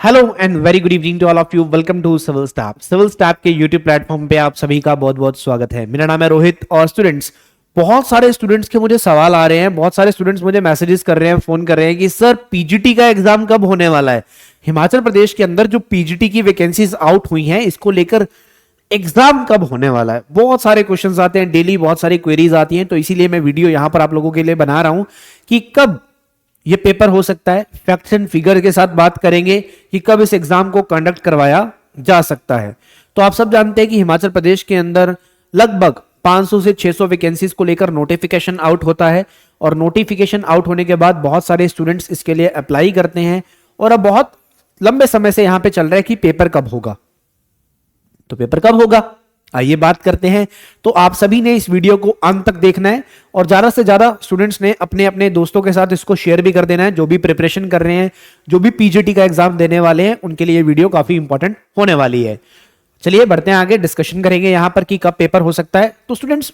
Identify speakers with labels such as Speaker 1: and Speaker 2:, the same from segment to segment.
Speaker 1: Hello and very good evening to all of you. Welcome to Civil Step. Civil Step के YouTube platform पे आप सभी का बहुत बहुत स्वागत है। मेरा नाम है रोहित और स्टूडेंट्स, बहुत सारे स्टूडेंट्स के मुझे सवाल आ रहे हैं, बहुत सारे स्टूडेंट्स मुझे मैसेजेस कर रहे हैं, फोन कर रहे हैं कि सर पीजीटी का एग्जाम कब होने वाला है। हिमाचल प्रदेश के अंदर जो पीजीटी की वैकेंसीज आउट हुई हैं, इसको लेकर एग्जाम कब होने वाला है। बहुत सारे क्वेश्चंस आते हैं डेली, बहुत सारी क्वेरीज आती हैं, तो इसीलिए मैं वीडियो यहां पर आप लोगों के लिए बना रहा हूं कि कब ये पेपर हो सकता है। फैक्ट्स एंड फिगर के साथ बात करेंगे कि कब इस एग्जाम को कंडक्ट करवाया जा सकता है। तो आप सब जानते हैं कि हिमाचल प्रदेश के अंदर लगभग 500 से 600 वैकेंसीज को लेकर नोटिफिकेशन आउट होता है और नोटिफिकेशन आउट होने के बाद बहुत सारे स्टूडेंट्स इसके लिए अप्लाई करते हैं और अब बहुत लंबे समय से यहां पे चल रहा है कि पेपर कब होगा। तो पेपर कब होगा, आइए बात करते हैं। तो आप सभी ने इस वीडियो को अंत तक देखना है और ज्यादा से ज्यादा स्टूडेंट्स ने अपने अपने दोस्तों के साथ इसको शेयर भी कर देना है। जो भी प्रिपरेशन कर रहे हैं, जो भी पीजीटी का एग्जाम देने वाले हैं, उनके लिए ये वीडियो काफी इंपॉर्टेंट होने वाली है। चलिए बढ़ते हैं आगे, डिस्कशन करेंगे यहां पर कि कब पेपर हो सकता है। तो स्टूडेंट्स,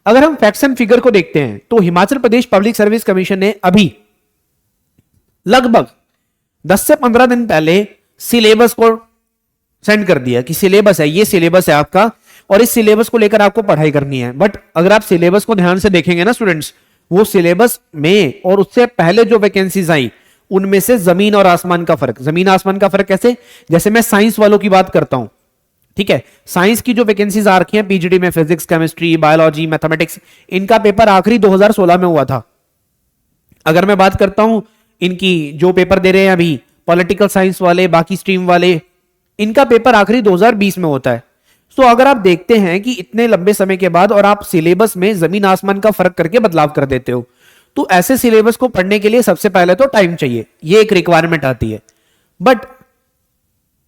Speaker 1: अगर हम फैक्ट्स एंड फिगर को देखते हैं तो Himachal Pradesh public service commission ने अभी लगभग 10 से 15 दिन पहले सिलेबस को सेंड कर दिया कि सिलेबस है, ये सिलेबस है आपका और इस सिलेबस को लेकर आपको पढ़ाई करनी है। बट अगर आप सिलेबस को ध्यान से देखेंगे ना स्टूडेंट्स, वो सिलेबस में और उससे पहले जो वैकेंसीज आई उनमें से जमीन और आसमान का फर्क। जमीन आसमान का फर्क कैसे? जैसे मैं साइंस वालों की बात करता हूं, ठीक है, साइंस की जो वैकेंसीज आ रखी हैं पीजीटी में, फिजिक्स, केमिस्ट्री, बायोलॉजी, मैथमेटिक्स, इनका पेपर आखिरी 2016 में हुआ था। अगर मैं बात करता हूं इनकी जो पेपर दे रहे हैं अभी पॉलिटिकल साइंस वाले, बाकी स्ट्रीम वाले, इनका पेपर आखिरी 2020 में होता है। तो अगर आप देखते हैं कि इतने लंबे समय के बाद और आप सिलेबस में जमीन आसमान का फर्क करके बदलाव कर देते हो, तो ऐसे सिलेबस को पढ़ने के लिए सबसे पहले तो टाइम चाहिए, ये एक रिक्वायरमेंट आती है। बट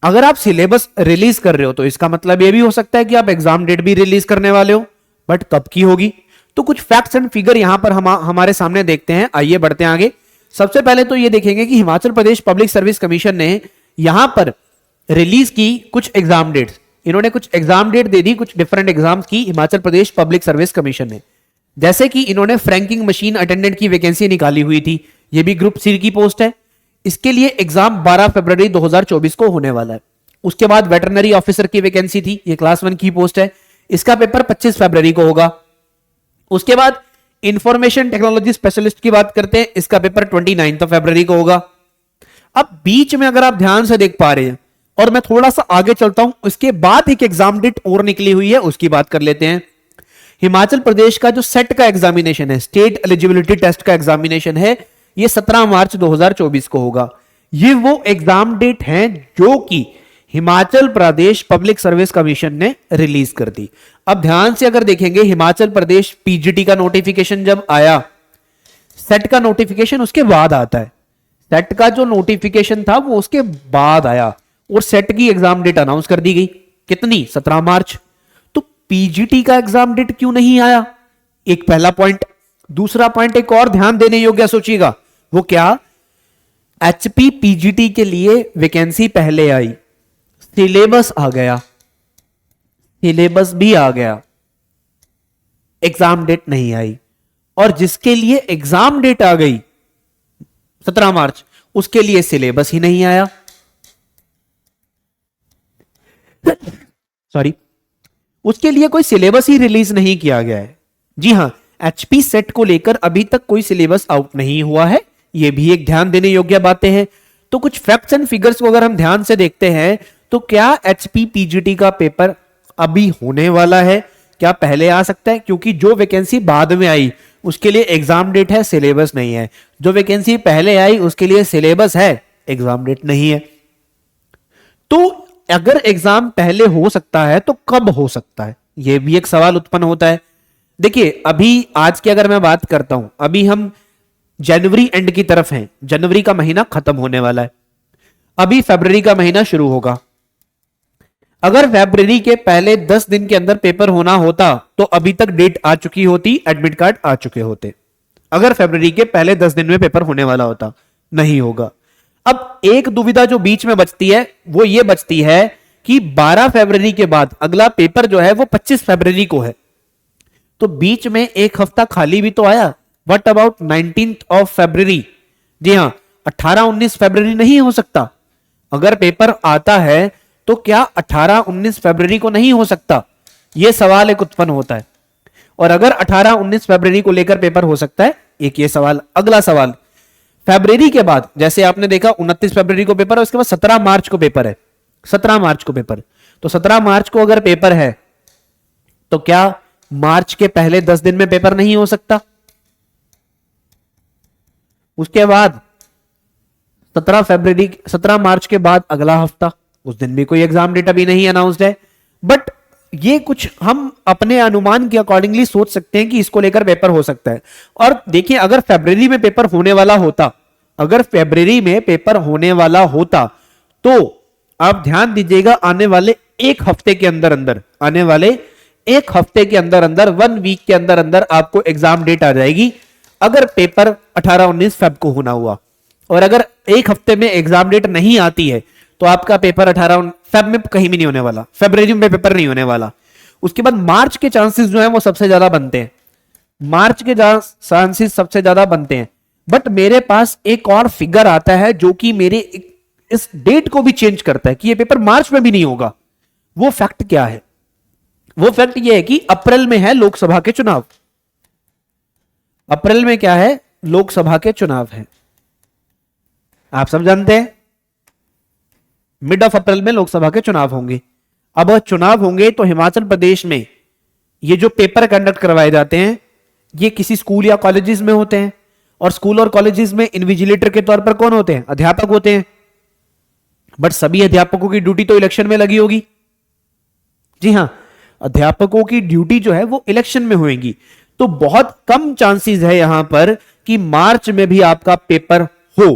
Speaker 1: अगर आप सिलेबस रिलीज कर रहे हो तो इसका मतलब यह भी हो सकता है कि आप एग्जाम डेट भी रिलीज करने वाले हो, बट कब की होगी। तो कुछ फैक्ट्स एंड फिगर यहां पर हमारे सामने देखते हैं। आइए बढ़ते हैं आगे। सबसे पहले तो यह देखेंगे कि Himachal Pradesh public service commission ने यहां पर रिलीज की कुछ एग्जाम डेट्स। इन्होंने कुछ एग्जाम डेट दे दी, कुछ डिफरेंट एग्जाम्स की Himachal Pradesh public service commission ने। जैसे कि इन्होंने फ्रैंकिंग मशीन अटेंडेंट की वैकेंसी निकाली हुई थी, ये भी ग्रुप सी की पोस्ट है। इसके लिए एग्जाम 12 फरवरी 2024 को होने वाला है। उसके बाद वेटरनरी ऑफिसर की वैकेंसी थी, ये क्लास 1 की पोस्ट है, इसका पेपर 25 फरवरी को होगा। उसके बाद इंफॉर्मेशन टेक्नोलॉजी स्पेशलिस्ट की बात करते हैं, इसका पेपर 29 फरवरी को होगा। अब बीच में अगर आप ध्यान से देख पा रहे हैं और मैं थोड़ा सा आगे चलता हूं, उसके बाद एक एग्जाम डेट और निकली हुई है, उसकी बात कर लेते हैं। हिमाचल प्रदेश का जो सेट का एग्जामिनेशन है, स्टेट एलिजिबिलिटी टेस्ट का एग्जामिनेशन है, ये 17 मार्च 2024 को होगा। ये वो एग्जाम डेट है जो कि Himachal Pradesh public service commission ने रिलीज कर दी। अब ध्यान से अगर देखेंगे, हिमाचल प्रदेश पीजीटी का नोटिफिकेशन जब आया, सेट का नोटिफिकेशन उसके बाद आता है। सेट का जो नोटिफिकेशन था वो उसके बाद आया और सेट की एग्जाम डेट अनाउंस कर दी गई, कितनी? 17 मार्च। तो पीजीटी का एग्जाम डेट क्यों नहीं आया? एक पहला पॉइंट। दूसरा पॉइंट एक और ध्यान देने योग्य, सोचिएगा, वो क्या? एचपी पीजीटी के लिए वैकेंसी पहले आई, सिलेबस आ गया, सिलेबस भी आ गया, एग्जाम डेट नहीं आई। और जिसके लिए एग्जाम डेट आ गई 17 मार्च, उसके लिए सिलेबस ही नहीं आया। सॉरी, उसके लिए कोई सिलेबस ही रिलीज नहीं किया गया है। जी हां, एचपी सेट को लेकर अभी तक कोई सिलेबस आउट नहीं हुआ है, यह भी एक ध्यान देने योग्य बातें हैं। तो कुछ फैक्ट्स एंड फिगर्स को अगर हम ध्यान से देखते हैं तो क्या एचपी पीजीटी का पेपर अभी होने वाला है? क्या पहले आ सकता है? क्योंकि जो वैकेंसी बाद में आई उसके लिए एग्जाम डेट है, सिलेबस नहीं है। जो वैकेंसी पहले आई उसके लिए सिलेबस है, एग्जाम डेट नहीं है। तो अगर एग्जाम पहले हो सकता है तो कब हो सकता है, यह भी एक सवाल उत्पन्न होता है। देखिए, अभी आज की अगर मैं बात करता हूं, अभी हम जनवरी एंड की तरफ हैं, जनवरी का महीना खत्म होने वाला है, अभी फरवरी का महीना शुरू होगा। अगर फरवरी के पहले 10 दिन के अंदर पेपर होना होता तो अभी तक डेट आ चुकी होती, एडमिट कार्ड आ चुके होते। अगर फरवरी के पहले 10 दिन में पेपर होने वाला होता, नहीं होगा। अब एक दुविधा जो बीच में बचती है वो ये बचती है कि 12 फरवरी के बाद अगला पेपर जो है वो 25 फरवरी को है, तो बीच में एक हफ्ता खाली भी तो आया। व्हाट अबाउट 19 फरवरी? जी हां, 18-19 फरवरी नहीं हो सकता? अगर पेपर आता है तो क्या 18-19 फरवरी को नहीं हो सकता? यह सवाल एक उत्पन्न होता है। और अगर 18-19 फरवरी को लेकर पेपर हो सकता है, एक ये सवाल। अगला सवाल, फरवरी के बाद जैसे आपने देखा 29 फरवरी को पेपर है, उसके बाद 17 मार्च को पेपर है, 17 मार्च को पेपर, तो 17 मार्च को अगर पेपर है तो क्या मार्च के पहले 10 दिन में पेपर नहीं हो सकता? उसके बाद 17 मार्च के बाद अगला हफ्ता, उस दिन भी कोई एग्जाम डेट अभी नहीं अनाउंस्ड है, बट ये कुछ हम अपने अनुमान के अकॉर्डिंगली सोच सकते हैं कि इसको लेकर पेपर हो सकता है। और देखिए, अगर फरवरी में पेपर होने वाला होता, अगर फरवरी में पेपर होने वाला होता तो आप ध्यान दीजिएगा, आने वाले एक हफ्ते के अंदर अंदर, आने वाले एक हफ्ते के अंदर अंदर, 1 वीक के अंदर अंदर आपको एग्जाम डेट आ जाएगी, अगर पेपर 18-19 फेब को होना हुआ। और अगर एक हफ्ते में एग्जाम डेट नहीं आती है तो आपका पेपर 18 फेब में कहीं भी नहीं होने वाला, फरवरी में पेपर नहीं होने वाला। उसके बाद मार्च के चांसेस जो है वो सबसे ज्यादा बनते हैं, मार्च के चांसेस सबसे ज्यादा बनते हैं। बट मेरे पास एक और फिगर आता है जो कि मेरे इस डेट को भी चेंज करता है कि ये पेपर मार्च में भी नहीं होगा। वो फैक्ट क्या है? वो फैक्ट ये है कि अप्रैल में है लोकसभा के चुनाव। अप्रैल में क्या है? लोकसभा के चुनाव है, आप सब जानते हैं। मिड ऑफ अप्रैल में लोकसभा के चुनाव होंगे। अब चुनाव होंगे तो हिमाचल प्रदेश में ये जो पेपर कंडक्ट करवाए जाते हैं ये किसी स्कूल या कॉलेजेस में होते हैं, और स्कूल और कॉलेजेस में इन्विजिलेटर के तौर पर कौन होते हैं? अध्यापक होते हैं। बट सभी अध्यापकों की ड्यूटी तो इलेक्शन में लगी होगी। जी हां, अध्यापकों की ड्यूटी जो है वो इलेक्शन में होगी, तो बहुत कम चांसेस है यहां पर कि मार्च में भी आपका पेपर हो।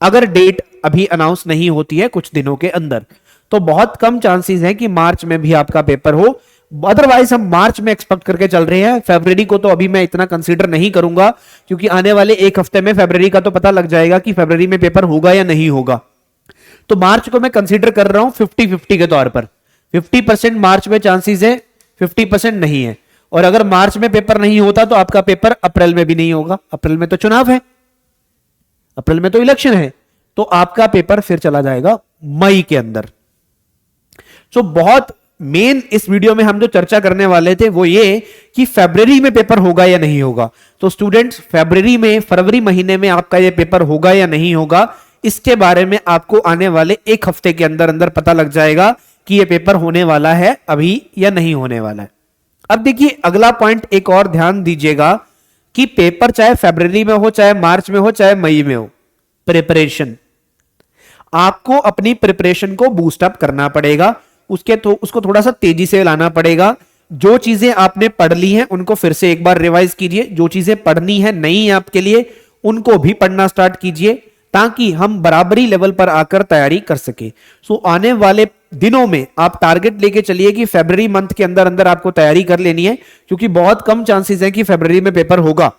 Speaker 1: अगर डेट अभी अनाउंस नहीं होती है कुछ दिनों के अंदर, तो बहुत कम चांसेस है कि मार्च में भी आपका पेपर हो। अदरवाइज हम मार्च में एक्सपेक्ट करके चल रहे हैं। फरवरी को तो अभी मैं इतना कंसीडर नहीं करूंगा, क्योंकि आने वाले एक हफ्ते में फरवरी का तो पता लग जाएगा कि फरवरी में पेपर होगा या नहीं होगा। तो मार्च को मैं कंसीडर कर रहा हूं 50-50 के तौर पर। 50% मार्च में चांसेस है, 50% नहीं है। और अगर मार्च में पेपर नहीं होता तो आपका पेपर अप्रैल में भी नहीं होगा। अप्रैल में तो चुनाव है, अप्रैल में तो इलेक्शन है, तो आपका पेपर फिर चला जाएगा मई के अंदर। सो बहुत मेन इस वीडियो में हम जो चर्चा करने वाले थे वो ये कि फरवरी में पेपर होगा या नहीं होगा। तो स्टूडेंट्स, फरवरी महीने में आपका ये पेपर होगा या नहीं होगा, इसके बारे में आपको आने वाले एक हफ्ते के अंदर अंदर पता लग जाएगा कि ये पेपर होने वाला है अभी या नहीं होने वाला है। अब देखिए, अगला पॉइंट एक और ध्यान दीजिएगा कि पेपर चाहे फरवरी में हो, चाहे मार्च में हो, चाहे मई में हो, प्रिपरेशन, आपको अपनी प्रिपरेशन को बूस्ट अप करना पड़ेगा। उसको थोड़ा सा तेजी से लाना पड़ेगा। जो चीजें आपने पढ़ ली हैं उनको फिर से एक बार रिवाइज कीजिए। जो चीजें पढ़नी है नई है आपके लिए, उनको भी पढ़ना स्टार्ट कीजिए, ताकि हम बराबरी लेवल पर आकर तैयारी कर सके। सो आने वाले दिनों में आप टारगेट लेके चलिए कि फरवरी मंथ के अंदर अंदर आपको तैयारी कर लेनी है, क्योंकि बहुत कम चांसेस है कि फरवरी में पेपर होगा।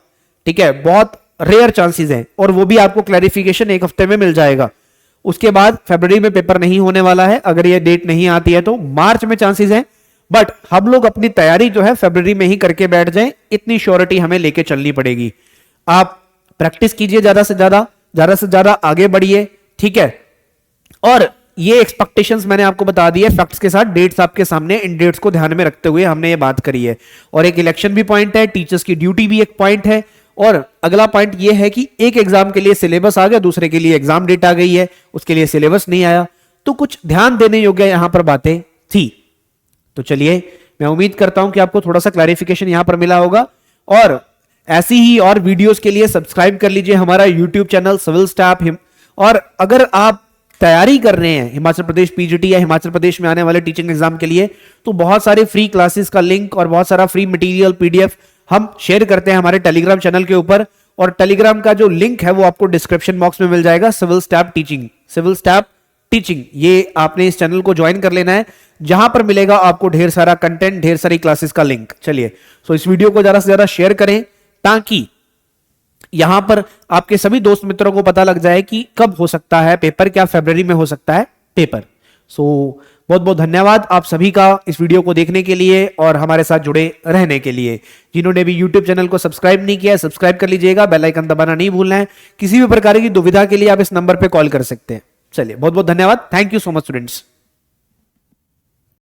Speaker 1: ठीक है, बहुत रेयर चांसेस है, और वो भी आपको क्लैरिफिकेशन एक हफ्ते में मिल जाएगा। उसके बाद फरवरी में पेपर नहीं होने वाला है। अगर ये डेट नहीं आती है तो मार्च में चांसेस है, बट हम लोग अपनी तैयारी जो है फरवरी में ही करके बैठ जाएं, इतनी श्योरिटी हमें लेके चलनी पड़ेगी। आप प्रैक्टिस कीजिए, ज्यादा से ज्यादा आगे बढ़िए। ठीक है, और ये एक्सपेक्टेशंस मैंने आपको बता दी है फैक्ट्स के साथ, डेट्स आपके सामने, इन डेट्स को ध्यान में रखते हुए हमने ये बात करी है। और एक इलेक्शन भी पॉइंट है, टीचर्स की ड्यूटी भी एक पॉइंट है, और अगला पॉइंट ये है कि एक एग्जाम के लिए सिलेबस आ गया, दूसरे के लिए एग्जाम डेट आ गई है, उसके लिए सिलेबस नहीं आया। तो कुछ ध्यान देने योग्य यहां पर बातें थी। तो चलिए, मैं उम्मीद करता हूं कि आपको थोड़ा सा क्लैरिफिकेशन यहां पर मिला होगा। और ऐसी ही और वीडियोस के लिए सब्सक्राइब कर लीजिए हमारा यूट्यूब चैनल सिविल स्टाफ। और अगर आप तैयारी कर रहे हैं हिमाचल प्रदेश पीजीटी या हिमाचल प्रदेश में आने वाले टीचिंग एग्जाम के लिए, तो बहुत सारे फ्री क्लासेस का लिंक और बहुत सारा फ्री मटेरियल पीडीएफ हम शेयर करते हैं हमारे टेलीग्राम चैनल के ऊपर। और टेलीग्राम का जो लिंक है वो आपको डिस्क्रिप्शन बॉक्स में मिल जाएगा। सिविल स्टाफ टीचिंग, ये आपने इस चैनल को ज्वाइन कर लेना है, जहां पर मिलेगा आपको ढेर सारा कंटेंट, ढेर सारी क्लासेस का लिंक। चलिए, सो इस वीडियो को ज्यादा से ज्यादा शेयर करें, ताकि यहां पर आपके सभी दोस्त मित्रों को पता लग जाए कि कब हो सकता है पेपर, क्या फरवरी में हो सकता है पेपर। सो बहुत बहुत धन्यवाद आप सभी का इस वीडियो को देखने के लिए और हमारे साथ जुड़े रहने के लिए। जिन्होंने भी YouTube चैनल को सब्सक्राइब नहीं किया है, सब्सक्राइब कर लीजिएगा, बेल आइकन दबाना नहीं भूलना है। किसी भी प्रकार की दुविधा के लिए आप इस नंबर पे कॉल कर सकते हैं। चलिए बहुत बहुत धन्यवाद, thank you so much students.